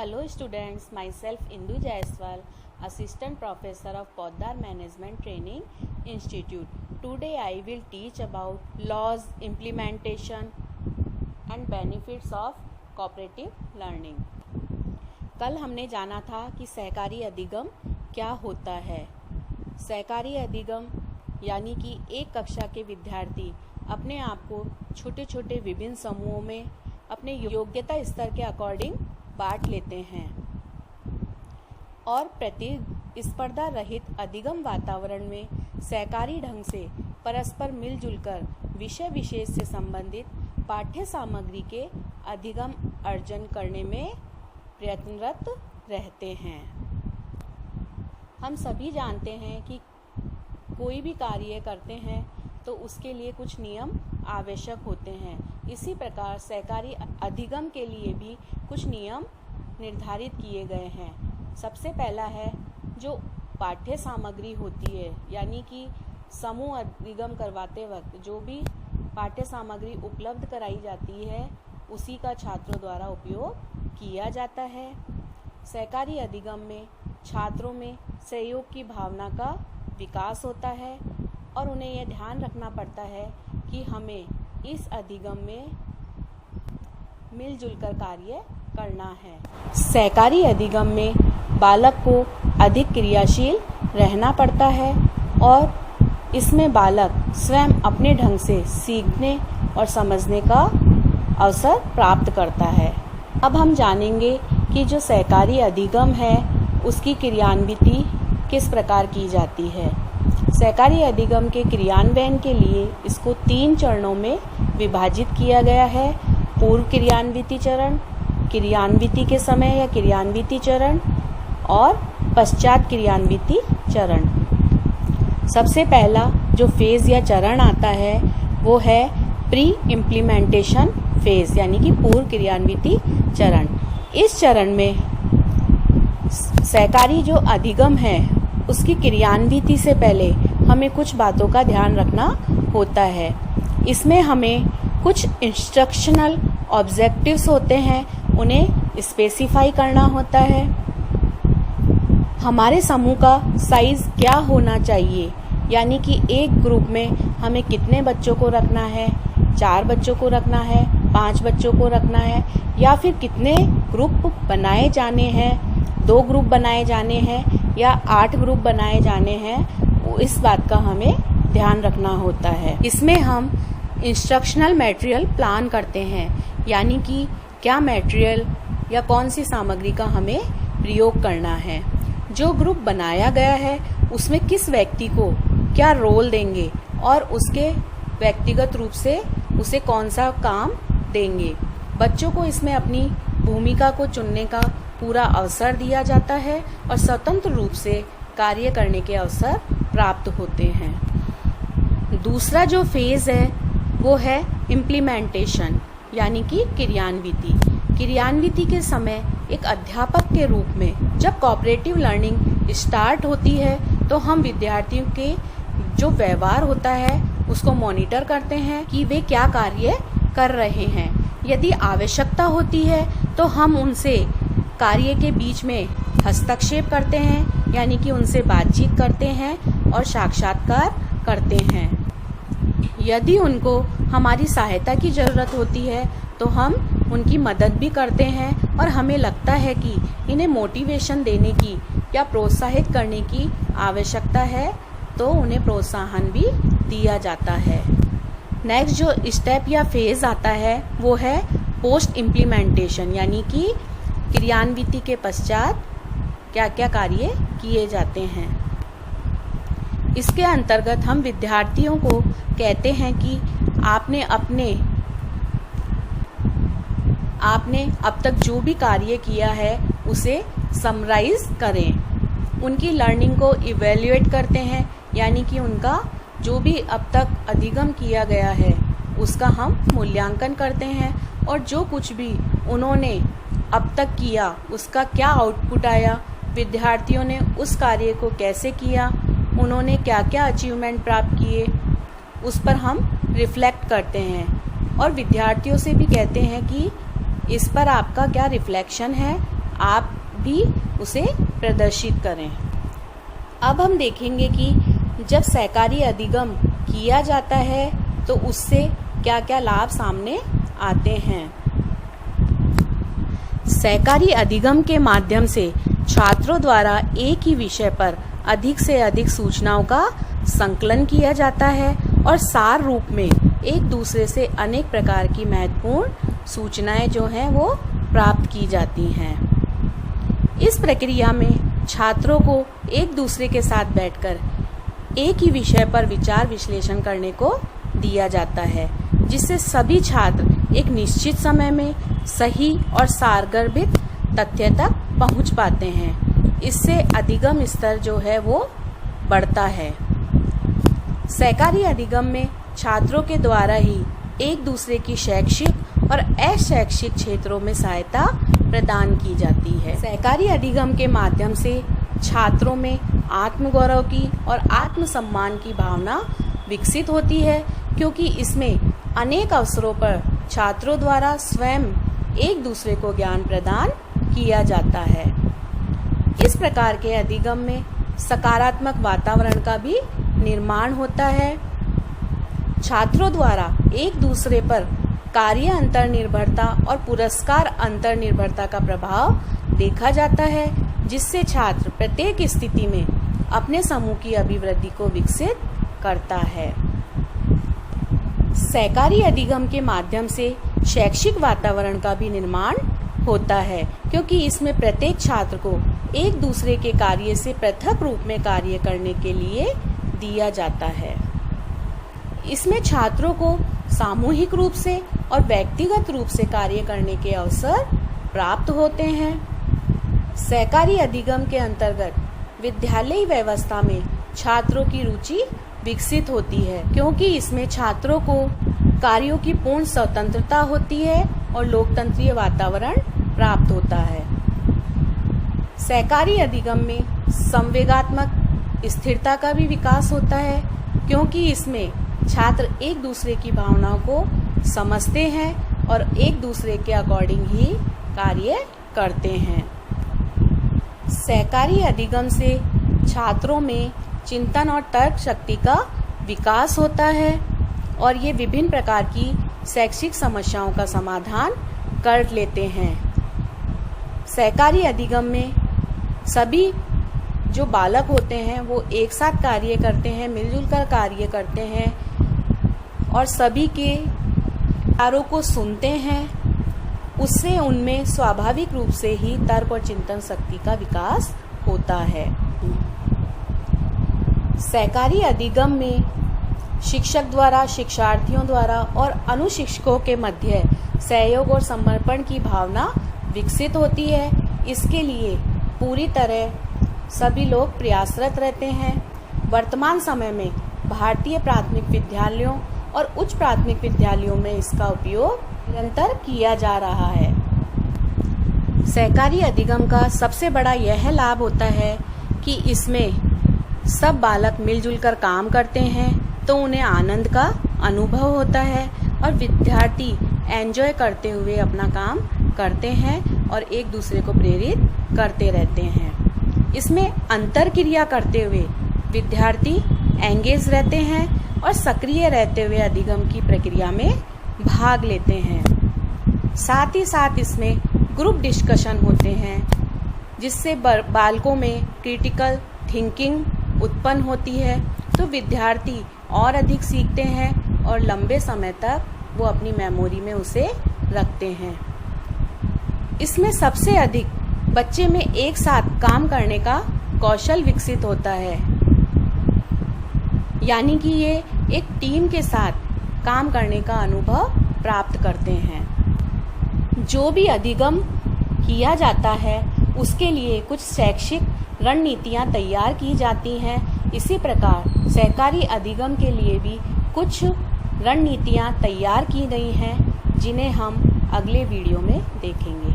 Hello students, myself Indu Jaiswal, Assistant Professor of Poddar Management Training Institute. Today I will teach about laws, implementation and benefits of cooperative learning. कल हमने जाना था कि सहकारी अधिगम क्या होता है। सहकारी अधिगम यानी कि एक कक्षा के विद्यार्थी अपने आप को छोटे छोटे विभिन्न समूहों में अपने योग्यता स्तर के अकॉर्डिंग बांट लेते हैं और प्रतिस्पर्धा रहित अधिगम वातावरण में सहकारी ढंग से परस्पर मिलजुल कर विषय विशेष से संबंधित पाठ्य सामग्री के अधिगम अर्जन करने में प्रयत्नरत रहते हैं। हम सभी जानते हैं कि कोई भी कार्य करते हैं तो उसके लिए कुछ नियम आवश्यक होते हैं। इसी प्रकार सहकारी अधिगम के लिए भी कुछ नियम निर्धारित किए गए हैं। सबसे पहला है जो पाठ्य सामग्री होती है, यानी कि समूह अधिगम करवाते वक्त जो भी पाठ्य सामग्री उपलब्ध कराई जाती है उसी का छात्रों द्वारा उपयोग किया जाता है। सहकारी अधिगम में छात्रों में सहयोग की भावना का विकास होता है और उन्हें यह ध्यान रखना पड़ता है कि हमें इस अधिगम में मिलजुल कर कार्य करना है। सहकारी अधिगम में बालक को अधिक क्रियाशील रहना पड़ता है और इसमें बालक स्वयं अपने ढंग से सीखने और समझने का अवसर प्राप्त करता है। अब हम जानेंगे कि जो सहकारी अधिगम है उसकी क्रियान्विति किस प्रकार की जाती है। सहकारी अधिगम के क्रियान्वयन के लिए इसको 3 चरणों में विभाजित किया गया है। पूर्व क्रियान्विति चरण, क्रियान्विति के समय या क्रियान्विति चरण और पश्चात क्रियान्विति चरण। सबसे पहला जो फेज या चरण आता है वो है प्री इम्प्लीमेंटेशन फेज, यानी कि पूर्व क्रियान्विति चरण। इस चरण में सहकारी जो अधिगम है उसकी क्रियान्विति से पहले हमें कुछ बातों का ध्यान रखना होता है। इसमें हमें कुछ इंस्ट्रक्शनल ऑब्जेक्टिव्स होते हैं, उन्हें स्पेसिफाई करना होता है। हमारे समूह का साइज क्या होना चाहिए, यानी कि एक ग्रुप में हमें कितने बच्चों को रखना है, 4 बच्चों को रखना है, 5 बच्चों को रखना है, या फिर कितने ग्रुप बनाए जाने हैं, 2 ग्रुप बनाए जाने हैं या 8 ग्रुप बनाए जाने हैं, इस बात का हमें ध्यान रखना होता है। इसमें हम इंस्ट्रक्शनल मटेरियल प्लान करते हैं, यानी कि क्या मटेरियल या कौन सी सामग्री का हमें प्रयोग करना है। जो ग्रुप बनाया गया है उसमें किस व्यक्ति को क्या रोल देंगे और उसके व्यक्तिगत रूप से उसे कौन सा काम देंगे। बच्चों को इसमें अपनी भूमिका को चुनने का पूरा अवसर दिया जाता है और स्वतंत्र रूप से कार्य करने के अवसर प्राप्त होते हैं। दूसरा जो फेज है वो है इम्प्लीमेंटेशन, यानी कि क्रियान्विति। क्रियान्विति के समय एक अध्यापक के रूप में जब कोऑपरेटिव लर्निंग स्टार्ट होती है तो हम विद्यार्थियों के जो व्यवहार होता है उसको मॉनिटर करते हैं कि वे क्या कार्य कर रहे हैं। यदि आवश्यकता होती है तो हम उनसे कार्य के बीच में हस्तक्षेप करते हैं, यानी कि उनसे बातचीत करते हैं और साक्षात्कार करते हैं। यदि उनको हमारी सहायता की ज़रूरत होती है तो हम उनकी मदद भी करते हैं और हमें लगता है कि इन्हें मोटिवेशन देने की या प्रोत्साहित करने की आवश्यकता है तो उन्हें प्रोत्साहन भी दिया जाता है। नेक्स्ट जो स्टेप या फेज आता है वो है पोस्ट इम्प्लीमेंटेशन, यानी कि क्रियान्विति के पश्चात क्या क्या कार्य किए जाते हैं। इसके अंतर्गत हम विद्यार्थियों को कहते हैं कि आपने अब तक जो भी कार्य किया है उसे समराइज करें। उनकी लर्निंग को इवेल्युएट करते हैं, यानी कि उनका जो भी अब तक अधिगम किया गया है उसका हम मूल्यांकन करते हैं और जो कुछ भी उन्होंने अब तक किया उसका क्या आउटपुट आया, विद्यार्थियों ने उस कार्य को कैसे किया, उन्होंने क्या क्या अचीवमेंट प्राप्त किए, उस पर हम रिफ्लेक्ट करते हैं और विद्यार्थियों से भी कहते हैं कि इस पर आपका क्या रिफ्लेक्शन है आप भी उसे प्रदर्शित करें। अब हम देखेंगे कि जब सहकारी अधिगम किया जाता है तो उससे क्या क्या लाभ सामने आते हैं। सहकारी अधिगम के माध्यम से छात्रों द्वारा एक ही विषय पर अधिक से अधिक सूचनाओं का संकलन किया जाता है और सार रूप में एक दूसरे से अनेक प्रकार की महत्वपूर्ण सूचनाएं जो हैं वो प्राप्त की जाती हैं। इस प्रक्रिया में छात्रों को एक दूसरे के साथ बैठकर एक ही विषय पर विचार विश्लेषण करने को दिया जाता है, जिससे सभी छात्र एक निश्चित समय में सही और सारगर्भित तथ्य तक पहुंच पाते हैं। इससे अधिगम स्तर जो है वो बढ़ता है। सहकारी अधिगम में छात्रों के द्वारा ही एक दूसरे की शैक्षिक और अशैक्षिक क्षेत्रों में सहायता प्रदान की जाती है। सहकारी अधिगम के माध्यम से छात्रों में आत्मगौरव की और आत्मसम्मान की भावना विकसित होती है, क्योंकि इसमें अनेक अवसरों पर छात्रों द्वारा स्वयं एक दूसरे को ज्ञान प्रदान किया जाता है। इस प्रकार के अधिगम में सकारात्मक वातावरण का भी निर्माण होता है। छात्रों द्वारा एक दूसरे पर कार्य अंतर्निर्भरता और पुरस्कार अंतर्निर्भरता का प्रभाव देखा जाता है, जिससे छात्र प्रत्येक स्थिति में अपने समूह की अभिवृद्धि को विकसित करता है। सहकारी अधिगम के माध्यम से शैक्षिक वातावरण का भी निर्माण होता है, क्योंकि इसमें प्रत्येक छात्र को एक दूसरे के कार्य से पृथक रूप में कार्य करने के लिए दिया जाता है। इसमें छात्रों को सामूहिक रूप से और व्यक्तिगत रूप से कार्य करने के अवसर प्राप्त होते हैं। सहकारी अधिगम के अंतर्गत विद्यालयी व्यवस्था में छात्रों की रुचि विकसित होती है, क्योंकि इसमें छात्रों को कार्यों की पूर्ण स्वतंत्रता होती है और लोकतंत्रीय वातावरण प्राप्त होता है। सहकारी अधिगम में संवेगात्मक स्थिरता का भी विकास होता है, क्योंकि इसमें छात्र एक दूसरे की भावनाओं को समझते हैं और एक दूसरे के अकॉर्डिंग ही कार्य करते हैं। सहकारी अधिगम से छात्रों में चिंतन और तर्क शक्ति का विकास होता है और ये विभिन्न प्रकार की शैक्षिक समस्याओं का समाधान कर लेते हैं। सहकारी अधिगम में सभी जो बालक होते हैं वो एक साथ कार्य करते हैं, मिलजुल कर कार्य करते हैं और सभी के विचारों को सुनते हैं। उससे उनमें स्वाभाविक रूप से ही तर्क और चिंतन शक्ति का विकास होता है। सहकारी अधिगम में शिक्षक द्वारा, शिक्षार्थियों द्वारा और अनुशिक्षकों के मध्य सहयोग और समर्पण की भावना विकसित होती है। इसके लिए पूरी तरह सभी लोग प्रयासरत रहते हैं। वर्तमान समय में भारतीय प्राथमिक विद्यालयों और उच्च प्राथमिक विद्यालयों में इसका उपयोग निरंतर किया जा रहा है। सहकारी अधिगम का सबसे बड़ा यह लाभ होता है कि इसमें सब बालक मिलजुल कर काम करते हैं, तो उन्हें आनंद का अनुभव होता है और विद्यार्थी एंजॉय करते हुए अपना काम करते हैं और एक दूसरे को प्रेरित करते रहते हैं। इसमें अंतर क्रिया करते हुए विद्यार्थी एंगेज रहते हैं और सक्रिय रहते हुए अधिगम की प्रक्रिया में भाग लेते हैं। साथ ही साथ इसमें ग्रुप डिस्कशन होते हैं, जिससे बालकों में क्रिटिकल थिंकिंग उत्पन्न होती है, तो विद्यार्थी और अधिक सीखते हैं और लंबे समय तक वो अपनी मेमोरी में उसे रखते हैं। इसमें सबसे अधिक बच्चे में एक साथ काम करने का कौशल विकसित होता है, यानी कि ये एक टीम के साथ काम करने का अनुभव प्राप्त करते हैं। जो भी अधिगम किया जाता है उसके लिए कुछ शैक्षिक रणनीतियां तैयार की जाती हैं। इसी प्रकार सहकारी अधिगम के लिए भी कुछ रणनीतियां तैयार की गई हैं, जिन्हें हम अगले वीडियो में देखेंगे।